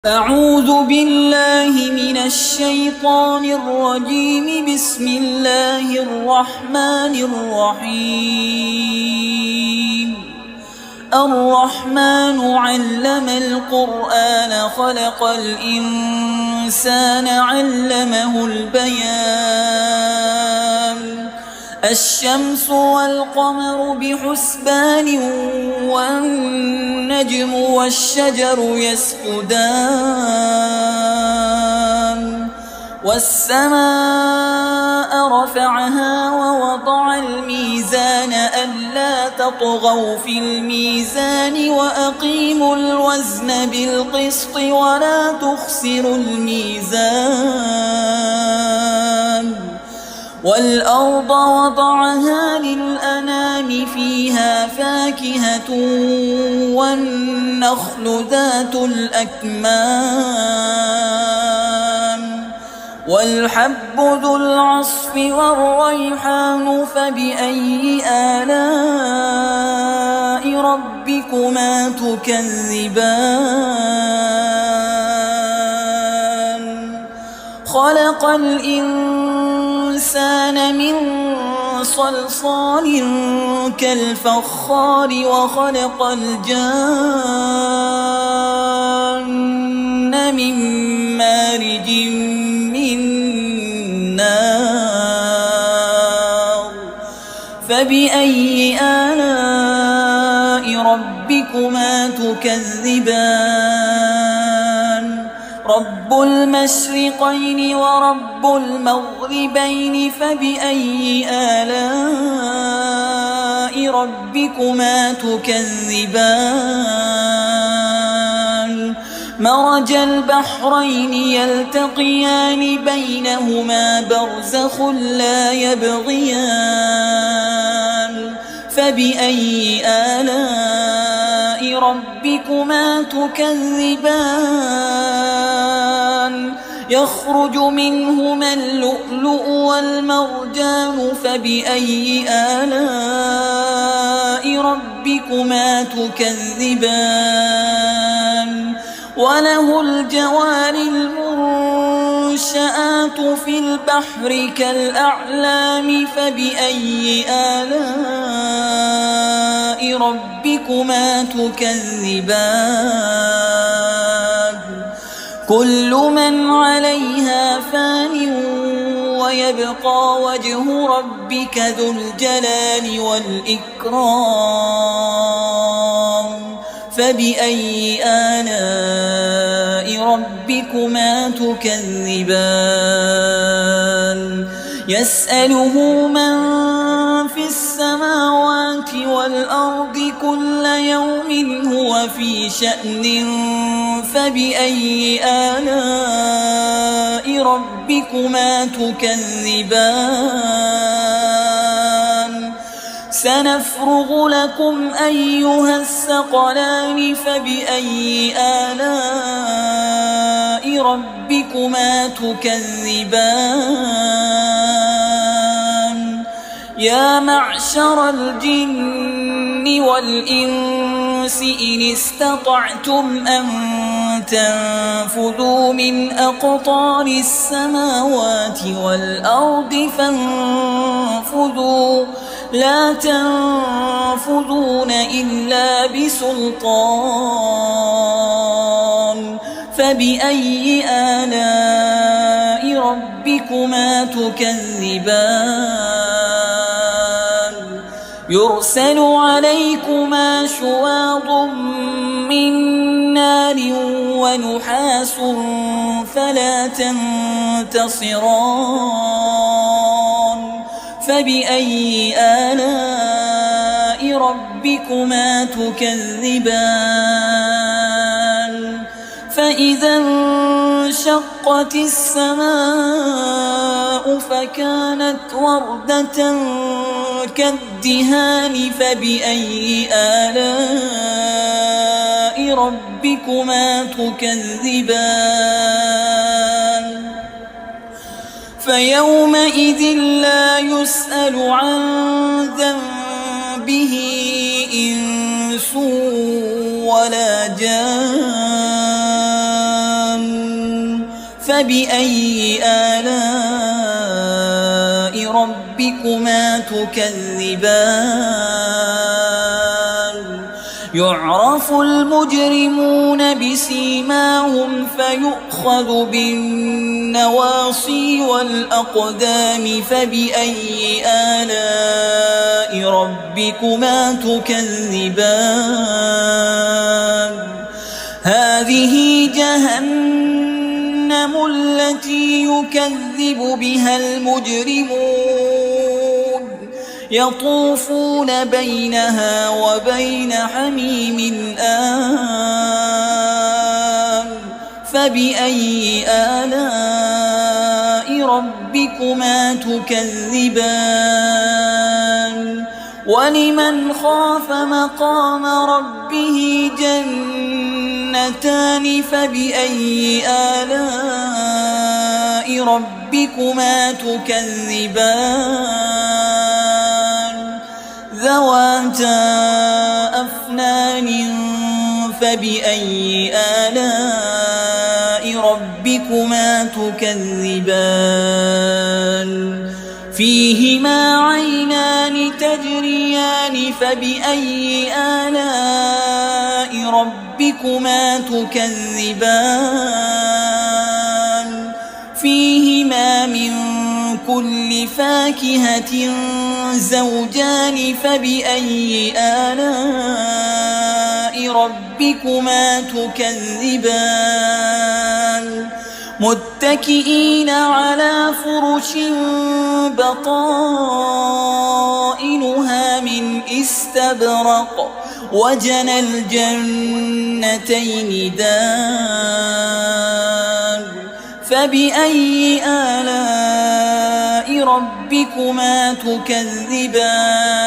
أعوذ بالله من الشيطان الرجيم. بسم الله الرحمن الرحيم. الرحمن علم القرآن خلق الإنسان علمه البيان. الشمس والقمر بحسبان والنجم والشجر يسجدان والسماء رفعها ووضع الميزان ألا تطغوا في الميزان وأقيموا الوزن بالقسط ولا تخسروا الميزان. والأرض وضعها للأنام فيها فاكهة والنخل ذات الأكمام والحب ذو العصف والريحان. فبأي آلاء ربكما تكذبان؟ خلق الإنسان من صلصال كالفخار وخلق الجان من مارج من نار. فبأي آلاء ربكما تكذبان؟ رب المشرقين ورب المغربين. فبأي آلاء ربكما تكذبان؟ مرج البحرين يلتقيان بينهما برزخ لا يبغيان. فبأي آلاء ربكما تكذبان؟ يخرج منهما اللؤلؤ والمرجان. فبأي آلاء ربكما تكذبان؟ وله الجوار المنشآت في البحر كالأعلام. فبأي آلاء ربكما تكذبان؟ كل من عليها فان ويبقى وجه ربك ذو الجلال والإكرام. فبأي آلاء ربكما تكذبان؟ يسأله من في السماوات والأرض كل يوم هو في شأن. فبأي آلاء ربكما تكذبان؟ سنفرغ لكم أيها الثقلان. فبأي آلاء ربكما تكذبان؟ يا معشر الجن والإنس إن استطعتم أن تنفذوا من أقطار السماوات والأرض فانفذوا لا تنفذون إلا بسلطان. فبأي آلاء ربكما تكذبان؟ يرسل عليكما شواظ من نار ونحاس فلا تنتصران. فبأي آلاء ربكما تكذبان؟ فإذا انشقت السماء فكانت وردة كالدهان. فبأي آلاء ربكما تكذبان؟ فيومئذ لا يسأل عن ذنبه إنس ولا جان فبأي آلاء ربكما تكذبان يعرف المجرمون بسيماهم فيؤخذ بالنواصي والأقدام فبأي آلاء ربكما تكذبان هذه جهنم التي يكذب بها المجرمون يطوفون بينها وبين حميم آن فبأي آلاء ربكما تكذبان ولمن خاف مقام ربه جنتان فبأي آلاء ربكما تكذبان ذواتا أفنان فبأي آلاء ربكما تكذبان فيهما عينان تجريان فبأي آلاء ربكما تكذبان فيهما من كل فاكهة زوجان فبأي آلاء ربكما تكذبان متكئين على فرش بطائنها من استبرق وجنى الجنتين دان فبأي آلاء ربكما تكذبان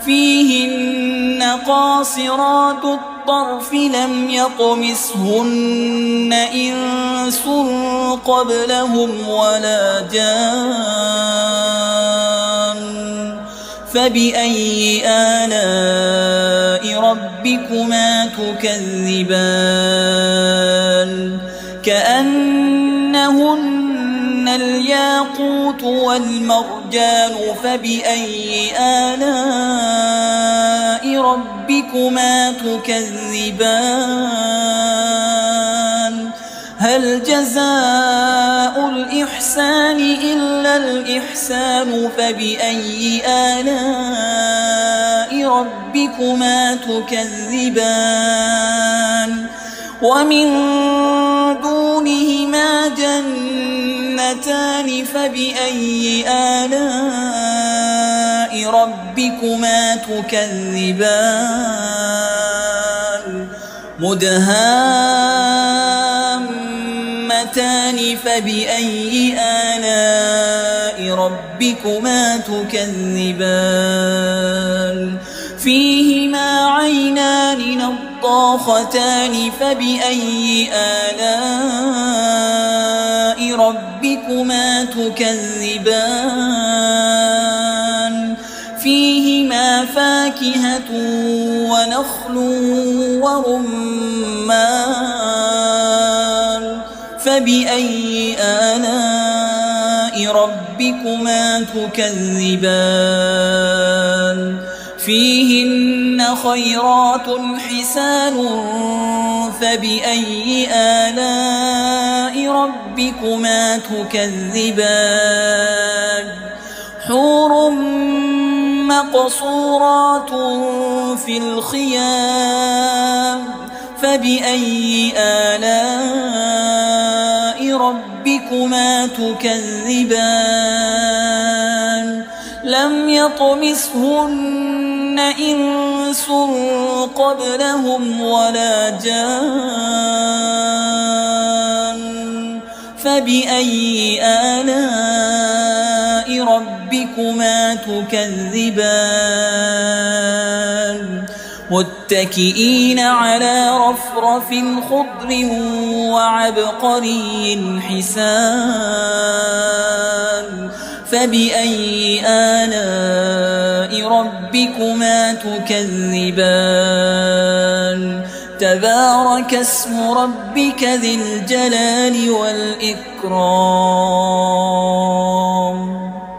فيهن قاصرات الطرف لم يطمثهن إنس قبلهم ولا جان فبأي آلاء ربكما تكذبان كأنهن الياقوت والمرجان فبأي آلاء ربكما تكذبان هل جزاء الإحسان إلا الإحسان فبأي آلاء ربكما تكذبان ومن دونهما جنتان فبأي آلاء ربكما تكذبان مدهامتان فبأي آلاء ربكما تكذبان فيهما عينان نضاختان فبأي آلاء ربكما تكذبان فيهما فاكهة ونخل ورمان فبأي آلاء ربكما تكذبان فيهن خيرات حسان فبأي آلاء ربكما تكذبان حور مقصورات في الخيام فبأي آلاء ربكما تكذبان لم يطمثهن إنس قبلهم ولا جان فبأي آلاء ربكما تكذبان متكئين على رفرف خضر وعبقري حسان فبأي آلاء ربكما تكذبان تبارك اسم ربك ذي الجلال والإكرام.